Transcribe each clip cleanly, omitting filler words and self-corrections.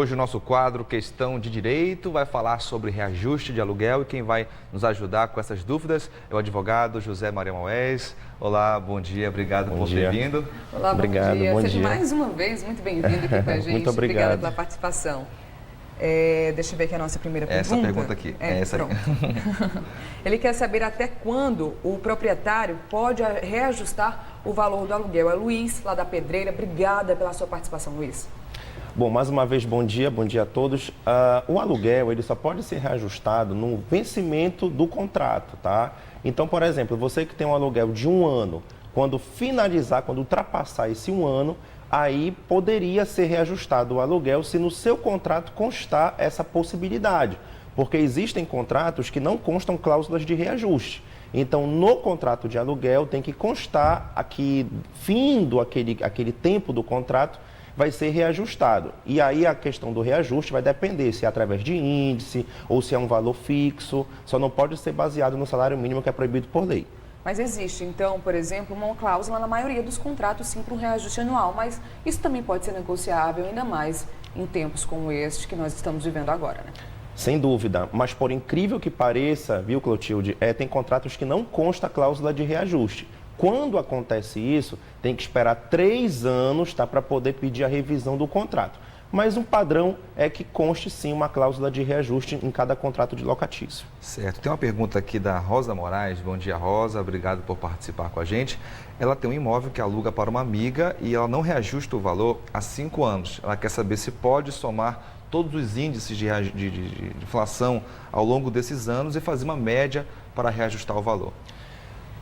Hoje o nosso quadro Questão de Direito vai falar sobre reajuste de aluguel e quem vai nos ajudar com essas dúvidas é o advogado José Maria Maués. Olá, bom dia, obrigado por ter vindo. Olá, obrigado, bom dia. Seja mais uma vez muito bem-vindo aqui com a gente. Muito obrigado. Obrigada pela participação. Deixa eu ver aqui a nossa primeira pergunta. Essa pergunta aqui, essa pronto. Ele quer saber até quando o proprietário pode reajustar o valor do aluguel. É Luiz, lá da Pedreira. Obrigada pela sua participação, Luiz. Bom, mais uma vez, bom dia a todos. O aluguel, ele só pode ser reajustado no vencimento do contrato, tá? Então, por exemplo, você que tem um aluguel de 1 ano, quando finalizar, quando ultrapassar esse 1 ano, aí poderia ser reajustado o aluguel se no seu contrato constar essa possibilidade. Porque existem contratos que não constam cláusulas de reajuste. Então, no contrato de aluguel tem que constar aqui, findo aquele tempo do contrato, vai ser reajustado. E aí a questão do reajuste vai depender se é através de índice ou se é um valor fixo, só não pode ser baseado no salário mínimo que é proibido por lei. Mas existe, então, por exemplo, uma cláusula na maioria dos contratos, sim, para um reajuste anual, mas isso também pode ser negociável, ainda mais em tempos como este que nós estamos vivendo agora, né? Sem dúvida, mas por incrível que pareça, viu, Clotilde, tem contratos que não consta a cláusula de reajuste. Quando acontece isso, tem que esperar 3 anos, tá, para poder pedir a revisão do contrato. Mas um padrão é que conste sim uma cláusula de reajuste em cada contrato de locatício. Certo. Tem uma pergunta aqui da Rosa Moraes. Bom dia, Rosa. Obrigado por participar com a gente. Ela tem um imóvel que aluga para uma amiga e ela não reajusta o valor há 5 anos. Ela quer saber se pode somar todos os índices de inflação ao longo desses anos e fazer uma média para reajustar o valor.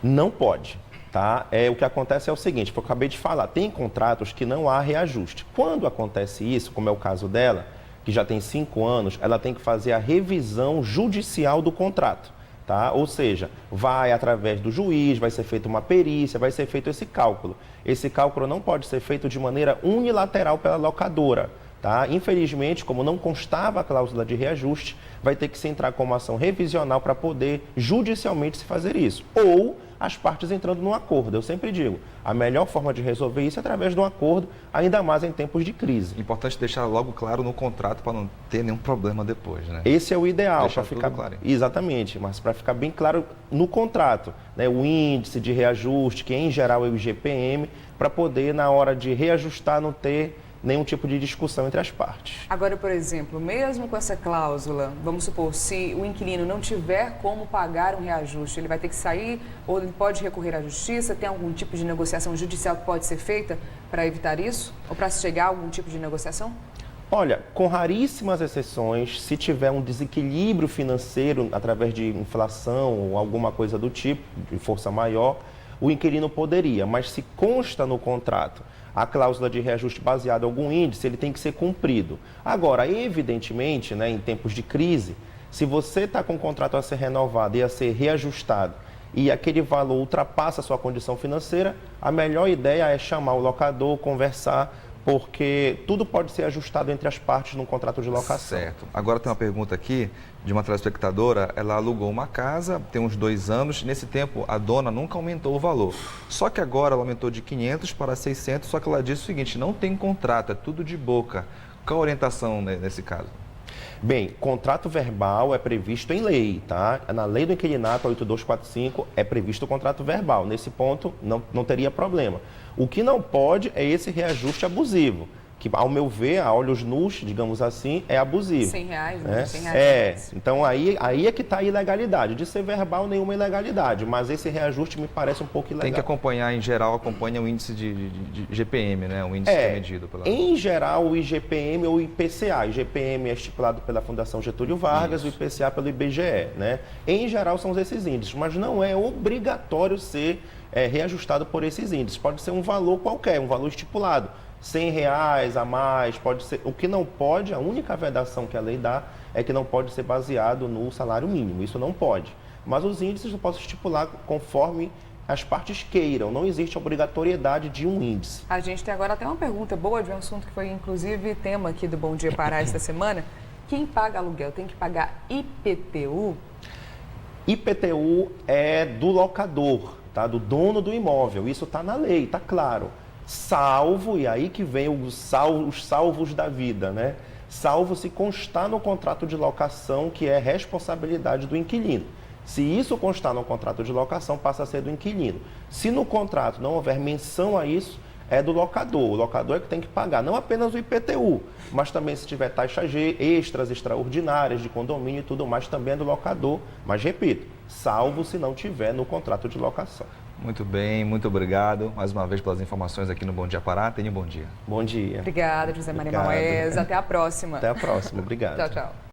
Não pode. Tá? O que acontece é o seguinte, eu acabei de falar, tem contratos que não há reajuste. Quando acontece isso, como é o caso dela, que já tem 5 anos, ela tem que fazer a revisão judicial do contrato. Tá? Ou seja, vai através do juiz, vai ser feita uma perícia, vai ser feito esse cálculo. Esse cálculo não pode ser feito de maneira unilateral pela locadora. Tá? Infelizmente, como não constava a cláusula de reajuste, vai ter que se entrar com uma ação revisional para poder judicialmente se fazer isso. Ou as partes entrando num acordo. Eu sempre digo, a melhor forma de resolver isso é através de um acordo, ainda mais em tempos de crise. Importante deixar logo claro no contrato para não ter nenhum problema depois, né? Esse é o ideal, para ficar claro. Exatamente, mas para ficar bem claro no contrato, né, o índice de reajuste, que em geral é o IGPM, para poder na hora de reajustar não ter nenhum tipo de discussão entre as partes. Agora, por exemplo, mesmo com essa cláusula, vamos supor, se o inquilino não tiver como pagar um reajuste, ele vai ter que sair ou ele pode recorrer à justiça? Tem algum tipo de negociação judicial que pode ser feita para evitar isso? Ou para se chegar a algum tipo de negociação? Olha, com raríssimas exceções, se tiver um desequilíbrio financeiro através de inflação ou alguma coisa do tipo, de força maior, o inquilino poderia, mas se consta no contrato a cláusula de reajuste baseada em algum índice, ele tem que ser cumprido. Agora, evidentemente, né, em tempos de crise, se você está com o contrato a ser renovado e a ser reajustado e aquele valor ultrapassa a sua condição financeira, a melhor ideia é chamar o locador, conversar, porque tudo pode ser ajustado entre as partes num contrato de locação. Certo. Agora tem uma pergunta aqui de uma telespectadora. Ela alugou uma casa, tem uns 2 anos. Nesse tempo, a dona nunca aumentou o valor. Só que agora ela aumentou de 500 para 600, só que ela disse o seguinte, não tem contrato, é tudo de boca. Qual a orientação nesse caso? Bem, contrato verbal é previsto em lei, tá? Na lei do inquilinato, 8245, é previsto o contrato verbal. Nesse ponto, não teria problema. O que não pode é esse reajuste abusivo, que, ao meu ver, a olhos nus, digamos assim, é abusivo. R$100, né? É, R$100. Então aí é que está a ilegalidade. De ser verbal, nenhuma ilegalidade, mas esse reajuste me parece um pouco ilegal. Tem que acompanhar, em geral, acompanha o índice de GPM, né? O índice que é medido pela... Em geral, o IGPM ou o IPCA. O IGPM é estipulado pela Fundação Getúlio Vargas, Isso. o IPCA pelo IBGE, né? Em geral, são esses índices, mas não é obrigatório ser reajustado por esses índices. Pode ser um valor qualquer, um valor estipulado. R$100 a mais, pode ser. O que não pode, a única vedação que a lei dá é que não pode ser baseado no salário mínimo. Isso não pode. Mas os índices eu posso estipular conforme as partes queiram. Não existe obrigatoriedade de um índice. A gente tem agora até uma pergunta boa de um assunto que foi inclusive tema aqui do Bom Dia Pará esta semana. Quem paga aluguel tem que pagar IPTU? IPTU é do locador, tá? Do dono do imóvel. Isso está na lei, está claro. Salvo, e aí que vem os salvos da vida, né? salvo se constar no contrato de locação, que é responsabilidade do inquilino. Se isso constar no contrato de locação, passa a ser do inquilino. Se no contrato não houver menção a isso, é do locador. O locador é que tem que pagar, não apenas o IPTU, mas também se tiver taxas extras, extraordinárias de condomínio e tudo mais, também é do locador. Mas, repito, salvo se não tiver no contrato de locação. Muito bem, muito obrigado mais uma vez pelas informações aqui no Bom Dia Pará. Tenha um bom dia. Bom dia. Obrigada, José Maria Obrigado. Maués. Até a próxima. Até a próxima. Obrigado. Tchau, tchau.